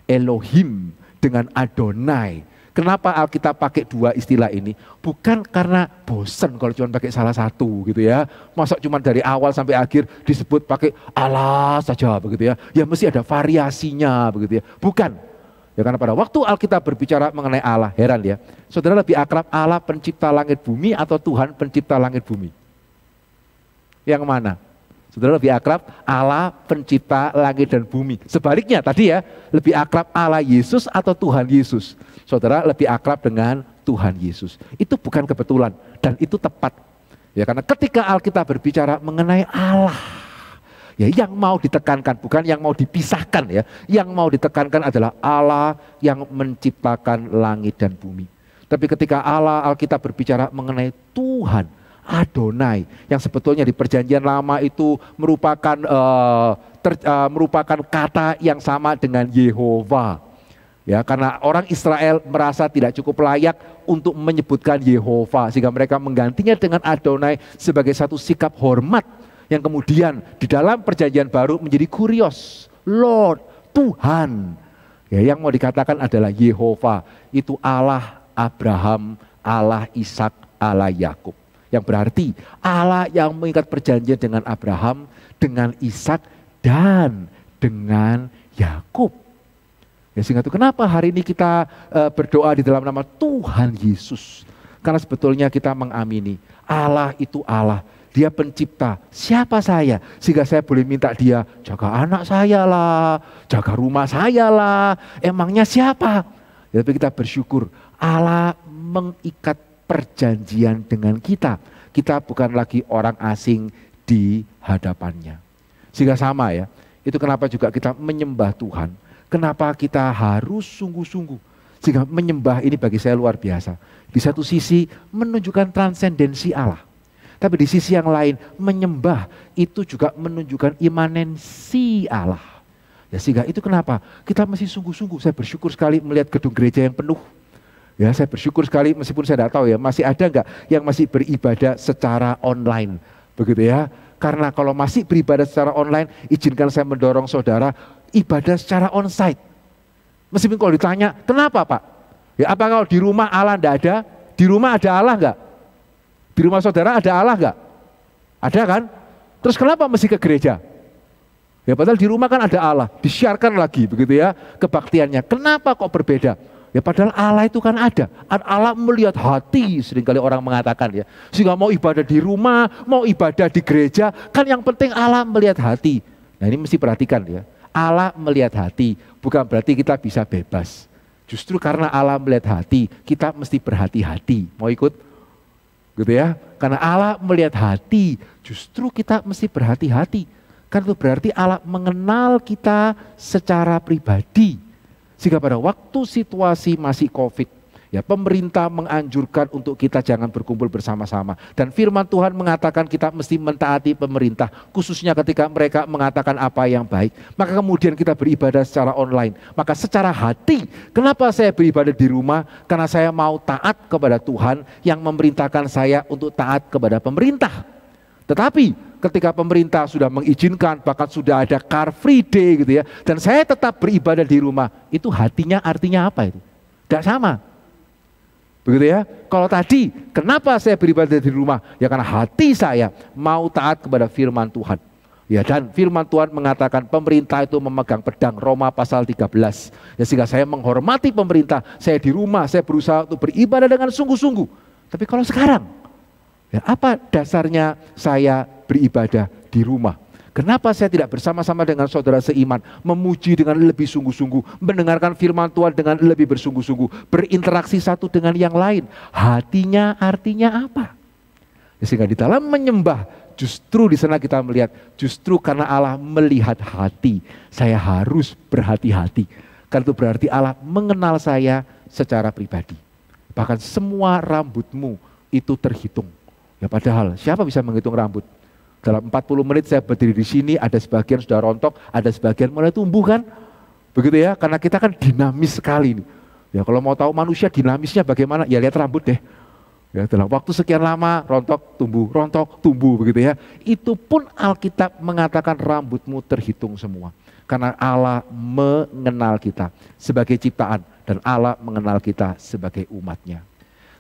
Elohim dengan Adonai. Kenapa Alkitab pakai dua istilah ini? Bukan karena bosen kalau cuma pakai salah satu gitu ya. Masa cuma dari awal sampai akhir disebut pakai Allah saja begitu ya. Ya mesti ada variasinya begitu ya. Bukan. Ya karena pada waktu Alkitab berbicara mengenai Allah, heran ya. Saudara lebih akrab Allah pencipta langit bumi atau Tuhan pencipta langit bumi? Yang mana? Saudara lebih akrab Allah pencipta langit dan bumi. Sebaliknya tadi ya, lebih akrab Allah Yesus atau Tuhan Yesus. Saudara lebih akrab dengan Tuhan Yesus. Itu bukan kebetulan dan itu tepat. Ya karena ketika Alkitab berbicara mengenai Allah, ya yang mau ditekankan bukan yang mau dipisahkan ya. Yang mau ditekankan adalah Allah yang menciptakan langit dan bumi. Tapi ketika Alkitab berbicara mengenai Tuhan Adonai, yang sebetulnya di perjanjian lama itu merupakan merupakan kata yang sama dengan Yehova. Ya, karena orang Israel merasa tidak cukup layak untuk menyebutkan Yehova, sehingga mereka menggantinya dengan Adonai sebagai satu sikap hormat yang kemudian di dalam perjanjian baru menjadi kurios, Lord, Tuhan. Ya, yang mau dikatakan adalah Yehova, itu Allah Abraham, Allah Ishak, Allah Yakub. Yang berarti Allah yang mengikat perjanjian dengan Abraham, dengan Ishak, dan dengan Yakub. Ya, sehingga itu kenapa hari ini kita berdoa di dalam nama Tuhan Yesus. Karena sebetulnya kita mengamini Allah itu Allah. Dia pencipta. Siapa saya? Sehingga saya boleh minta dia jaga anak saya lah, jaga rumah saya lah. Emangnya siapa? Ya, tapi kita bersyukur Allah mengikat perjanjian dengan kita. Kita bukan lagi orang asing di hadapannya. Sehingga sama ya, itu kenapa juga kita menyembah Tuhan. Kenapa kita harus sungguh-sungguh. Sehingga menyembah ini bagi saya luar biasa. Di satu sisi menunjukkan transendensi Allah. Tapi di sisi yang lain menyembah itu juga menunjukkan imanensi Allah. Ya, sehingga itu kenapa kita mesti sungguh-sungguh. Saya bersyukur sekali melihat gedung gereja yang penuh. Ya, saya bersyukur sekali meskipun saya tidak tahu ya masih ada enggak yang masih beribadah secara online, begitu ya. Karena kalau masih beribadah secara online, izinkan saya mendorong saudara ibadah secara onsite. Meskipun kalau ditanya, kenapa Pak? Ya apa kalau di rumah Allah tidak ada? Di rumah ada Allah enggak? Di rumah saudara ada Allah enggak? Ada kan? Terus kenapa mesti ke gereja? Ya padahal di rumah kan ada Allah, disiarkan lagi begitu ya kebaktiannya. Kenapa kok berbeda? Ya padahal Allah itu kan ada. Allah melihat hati, seringkali orang mengatakan ya. Sehingga mau ibadah di rumah, mau ibadah di gereja, kan yang penting Allah melihat hati. Nah ini mesti perhatikan ya. Allah melihat hati, bukan berarti kita bisa bebas. Justru karena Allah melihat hati, kita mesti berhati-hati. Mau ikut? Gitu ya. Karena Allah melihat hati, justru kita mesti berhati-hati. Karena itu berarti Allah mengenal kita secara pribadi. Sehingga pada waktu situasi masih COVID, ya pemerintah menganjurkan untuk kita jangan berkumpul bersama-sama. Dan firman Tuhan mengatakan kita mesti mentaati pemerintah, khususnya ketika mereka mengatakan apa yang baik. Maka kemudian kita beribadah secara online. Maka secara hati, kenapa saya beribadah di rumah? Karena saya mau taat kepada Tuhan yang memerintahkan saya untuk taat kepada pemerintah. Tetapi ketika pemerintah sudah mengizinkan, bahkan sudah ada car free day gitu ya, dan saya tetap beribadah di rumah, itu hatinya artinya apa itu? Tidak sama. Begitu ya. Kalau tadi, kenapa saya beribadah di rumah? Ya karena hati saya mau taat kepada firman Tuhan. Ya, dan firman Tuhan mengatakan pemerintah itu memegang pedang, Roma pasal 13. Ya, sehingga saya menghormati pemerintah, saya di rumah, saya berusaha untuk beribadah dengan sungguh-sungguh. Tapi kalau sekarang, ya, apa dasarnya saya beribadah di rumah? Kenapa saya tidak bersama-sama dengan saudara seiman, memuji dengan lebih sungguh-sungguh, mendengarkan firman Tuhan dengan lebih bersungguh-sungguh, berinteraksi satu dengan yang lain? Hatinya artinya apa? Ya, sehingga di dalam menyembah, justru di sana kita melihat, justru karena Allah melihat hati, saya harus berhati-hati. Karena itu berarti Allah mengenal saya secara pribadi. Bahkan semua rambutmu itu terhitung. Ya padahal siapa bisa menghitung rambut? Dalam 40 menit saya berdiri di sini, ada sebagian sudah rontok, ada sebagian mulai tumbuh kan? Begitu ya, karena kita kan dinamis sekali nih. Ya kalau mau tahu manusia dinamisnya bagaimana, ya lihat rambut deh. Ya dalam waktu sekian lama rontok, tumbuh begitu ya. Itu pun Alkitab mengatakan rambutmu terhitung semua. Karena Allah mengenal kita sebagai ciptaan dan Allah mengenal kita sebagai umatnya.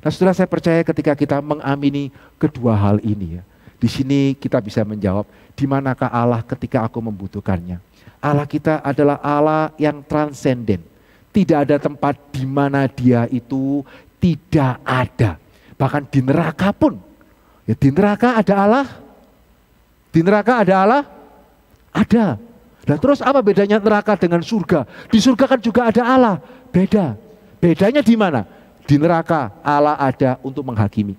Nah saudara, saya percaya ketika kita mengamini kedua hal ini ya, di sini kita bisa menjawab, di manakah Allah ketika aku membutuhkannya? Allah kita adalah Allah yang transenden. Tidak ada tempat di mana Dia itu tidak ada. Bahkan di neraka pun. Ya, di neraka ada Allah. Di neraka ada Allah? Ada. Nah terus apa bedanya neraka dengan surga? Di surga kan juga ada Allah. Beda. Bedanya di mana? Di neraka Allah ada untuk menghakimi.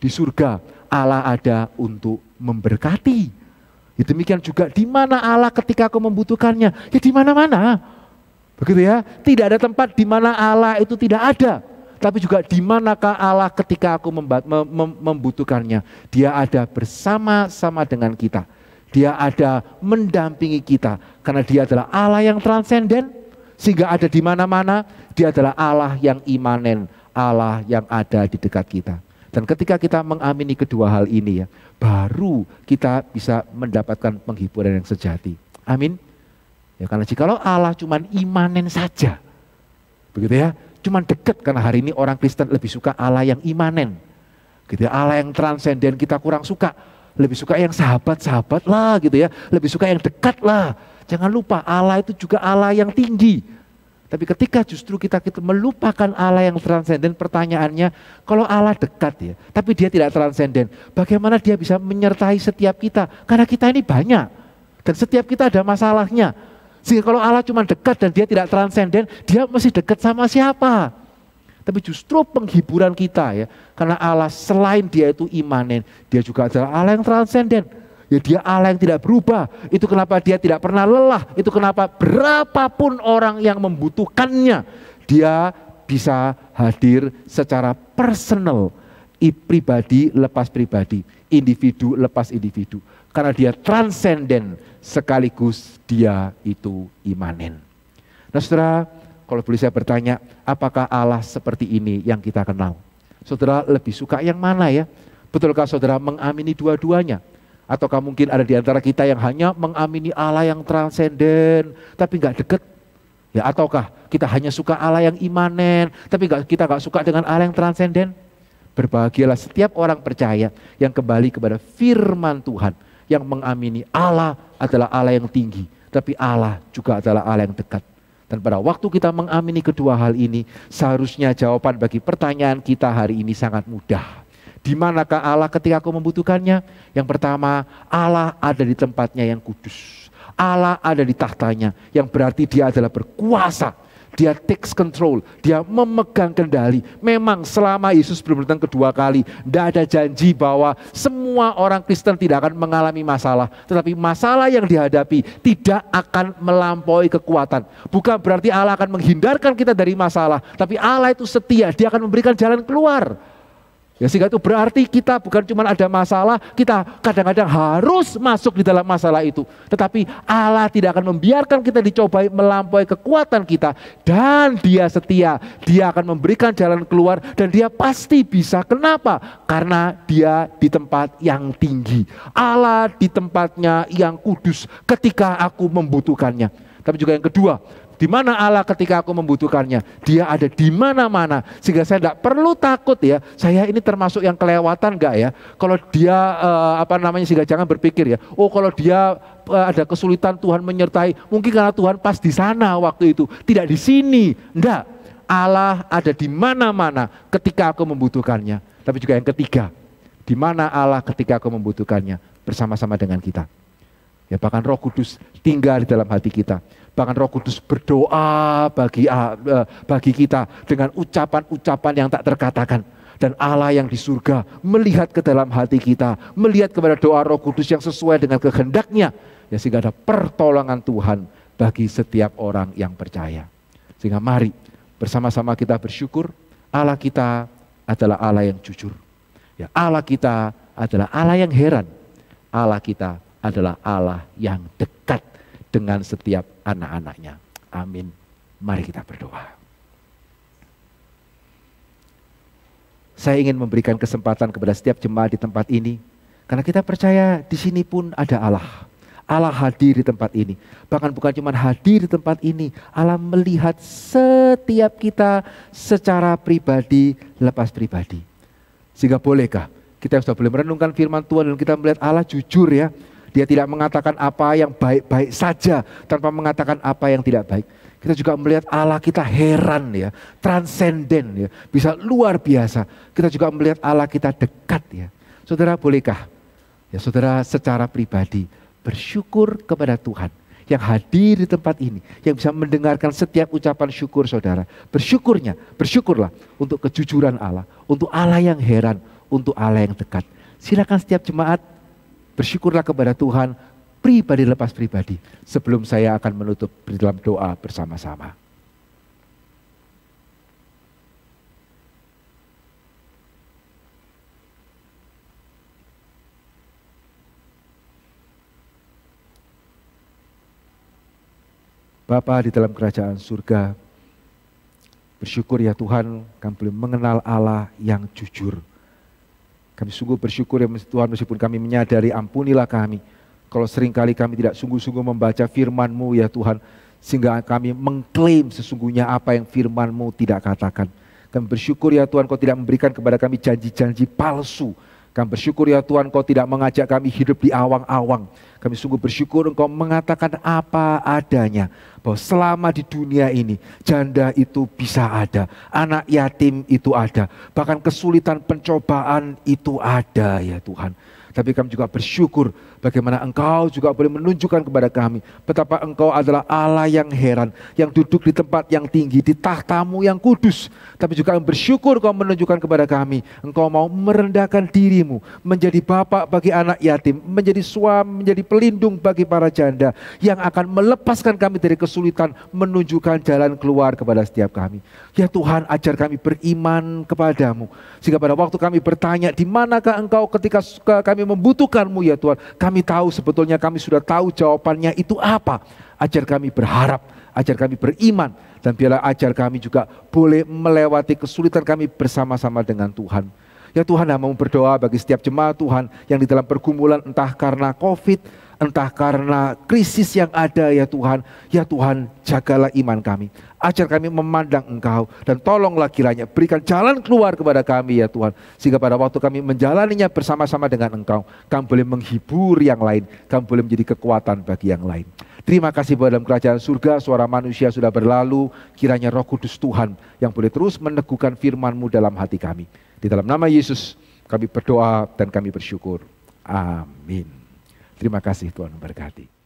Di surga Allah ada untuk memberkati. Ya, demikian juga di mana Allah ketika aku membutuhkannya? Ya di mana-mana. Begitu ya. Tidak ada tempat di mana Allah itu tidak ada. Tapi juga di manakah Allah ketika aku membutuhkannya. Dia ada bersama-sama dengan kita. Dia ada mendampingi kita. Karena Dia adalah Allah yang transenden. Sehingga ada di mana-mana. Dia adalah Allah yang imanen. Allah yang ada di dekat kita. Dan ketika kita mengamini kedua hal ini ya, baru kita bisa mendapatkan penghiburan yang sejati. Amin. Ya, karena jikalau Allah cuma imanen saja. Begitu ya. Cuman dekat, karena hari ini orang Kristen lebih suka Allah yang imanen. Gitu ya, Allah yang transenden kita kurang suka. Lebih suka yang sahabat-sahabat lah gitu ya. Lebih suka yang dekat lah. Jangan lupa Allah itu juga Allah yang tinggi. Tapi ketika justru kita melupakan Allah yang transenden, pertanyaannya kalau Allah dekat ya, tapi Dia tidak transenden, bagaimana Dia bisa menyertai setiap kita? Karena kita ini banyak dan setiap kita ada masalahnya. Sehingga kalau Allah cuma dekat dan Dia tidak transenden, Dia masih dekat sama siapa? Tapi justru penghiburan kita ya, karena Allah selain Dia itu imanen, Dia juga adalah Allah yang transenden. Ya Dia Allah yang tidak berubah. Itu kenapa Dia tidak pernah lelah. Itu kenapa berapapun orang yang membutuhkannya, Dia bisa hadir secara personal, pribadi lepas pribadi, individu lepas individu. Karena Dia transenden sekaligus Dia itu imanen. Nah saudara, kalau boleh saya bertanya, apakah Allah seperti ini yang kita kenal? Saudara lebih suka yang mana ya? Betulkah saudara mengamini dua-duanya? Ataukah mungkin ada di antara kita yang hanya mengamini Allah yang transenden, tapi nggak deket? Ya, ataukah kita hanya suka Allah yang imanen, tapi kita nggak suka dengan Allah yang transenden? Berbahagialah setiap orang percaya yang kembali kepada firman Tuhan, yang mengamini Allah adalah Allah yang tinggi, tapi Allah juga adalah Allah yang dekat. Dan pada waktu kita mengamini kedua hal ini, seharusnya jawaban bagi pertanyaan kita hari ini sangat mudah. Di manakah Allah ketika aku membutuhkannya? Yang pertama, Allah ada di tempatnya yang kudus. Allah ada di tahtanya, yang berarti Dia adalah berkuasa. Dia takes control, Dia memegang kendali. Memang selama Yesus belum datang kedua kali, tidak ada janji bahwa semua orang Kristen tidak akan mengalami masalah. Tetapi masalah yang dihadapi tidak akan melampaui kekuatan. Bukan berarti Allah akan menghindarkan kita dari masalah, tapi Allah itu setia, Dia akan memberikan jalan keluar. Ya, sehingga itu berarti kita bukan cuma ada masalah, kita kadang-kadang harus masuk di dalam masalah itu. Tetapi Allah tidak akan membiarkan kita dicobai melampaui kekuatan kita. Dan Dia setia, Dia akan memberikan jalan keluar dan Dia pasti bisa. Kenapa? Karena Dia di tempat yang tinggi. Allah di tempatnya yang kudus ketika aku membutuhkannya. Tapi juga yang kedua, di mana Allah ketika aku membutuhkannya? Dia ada di mana-mana. Sehingga saya tidak perlu takut ya. Saya ini termasuk yang kelewatan enggak ya? Kalau Dia sehingga jangan berpikir ya. Oh kalau Dia ada kesulitan Tuhan menyertai. Mungkin karena Tuhan pas di sana waktu itu. Tidak di sini. Enggak. Allah ada di mana-mana ketika aku membutuhkannya. Tapi juga yang ketiga. Di mana Allah ketika aku membutuhkannya? Bersama-sama dengan kita. Ya, bahkan Roh Kudus tinggal di dalam hati kita. Bahkan Roh Kudus berdoa bagi kita dengan ucapan-ucapan yang tak terkatakan. Dan Allah yang di surga melihat ke dalam hati kita, melihat kepada doa Roh Kudus yang sesuai dengan kehendaknya. Ya, sehingga ada pertolongan Tuhan bagi setiap orang yang percaya. Sehingga mari bersama-sama kita bersyukur, Allah kita adalah Allah yang jujur. Ya, Allah kita adalah Allah yang heran. Allah kita adalah Allah yang dekat dengan setiap anak-anaknya. Amin. Mari kita berdoa. Saya ingin memberikan kesempatan kepada setiap jemaat di tempat ini, karena kita percaya di sini pun ada Allah. Allah hadir di tempat ini. Bahkan bukan cuma hadir di tempat ini, Allah melihat setiap kita secara pribadi, lepas pribadi. Sehingga bolehkah kita sudah boleh merenungkan firman Tuhan dan kita melihat Allah jujur ya. Dia tidak mengatakan apa yang baik-baik saja tanpa mengatakan apa yang tidak baik. Kita juga melihat Allah kita heran ya, transenden ya, bisa luar biasa. Kita juga melihat Allah kita dekat ya. Saudara bolehkah ya saudara secara pribadi bersyukur kepada Tuhan yang hadir di tempat ini, yang bisa mendengarkan setiap ucapan syukur saudara. Bersyukurlah untuk kejujuran Allah, untuk Allah yang heran, untuk Allah yang dekat. Silakan setiap jemaat bersyukurlah kepada Tuhan pribadi lepas pribadi sebelum saya akan menutup dalam doa bersama-sama. Bapa di dalam kerajaan surga, bersyukur ya Tuhan kami boleh mengenal Allah yang jujur. Kami sungguh bersyukur ya Tuhan meskipun kami menyadari ampunilah kami. Kalau seringkali kami tidak sungguh-sungguh membaca firman-Mu ya Tuhan. Sehingga kami mengklaim sesungguhnya apa yang firman-Mu tidak katakan. Kami bersyukur ya Tuhan Kau tidak memberikan kepada kami janji-janji palsu. Kami bersyukur ya Tuhan Kau tidak mengajak kami hidup di awang-awang. Kami sungguh bersyukur Engkau mengatakan apa adanya. Bahwa selama di dunia ini janda itu bisa ada. Anak yatim itu ada. Bahkan kesulitan pencobaan itu ada ya Tuhan. Tapi kami juga bersyukur bagaimana Engkau juga boleh menunjukkan kepada kami betapa Engkau adalah Allah yang heran, yang duduk di tempat yang tinggi, di tahta-Mu yang kudus. Tapi juga bersyukur Kau menunjukkan kepada kami, Engkau mau merendahkan diri-Mu, menjadi bapak bagi anak yatim, menjadi suami, menjadi pelindung bagi para janda, yang akan melepaskan kami dari kesulitan, menunjukkan jalan keluar kepada setiap kami. Ya Tuhan, ajar kami beriman kepada-Mu, sehingga pada waktu kami bertanya, di manakah Engkau ketika kami membutuhkan-Mu ya Tuhan, kami tahu sebetulnya kami sudah tahu jawabannya itu apa. Ajar kami berharap, ajar kami beriman, dan biarlah ajar kami juga boleh melewati kesulitan kami bersama-sama dengan Tuhan. Ya Tuhan, mau berdoa bagi setiap jemaat Tuhan yang di dalam pergumulan entah karena COVID, entah karena krisis yang ada ya Tuhan. Ya Tuhan, jagalah iman kami. Ajar kami memandang Engkau dan tolonglah kiranya berikan jalan keluar kepada kami ya Tuhan. Sehingga pada waktu kami menjalaninya bersama-sama dengan Engkau, kami boleh menghibur yang lain, kami boleh menjadi kekuatan bagi yang lain. Terima kasih bahwa dalam kerajaan surga suara manusia sudah berlalu, kiranya Roh Kudus Tuhan yang boleh terus meneguhkan firman-Mu dalam hati kami. Di dalam nama Yesus kami berdoa dan kami bersyukur. Amin. Terima kasih, Tuhan memberkati.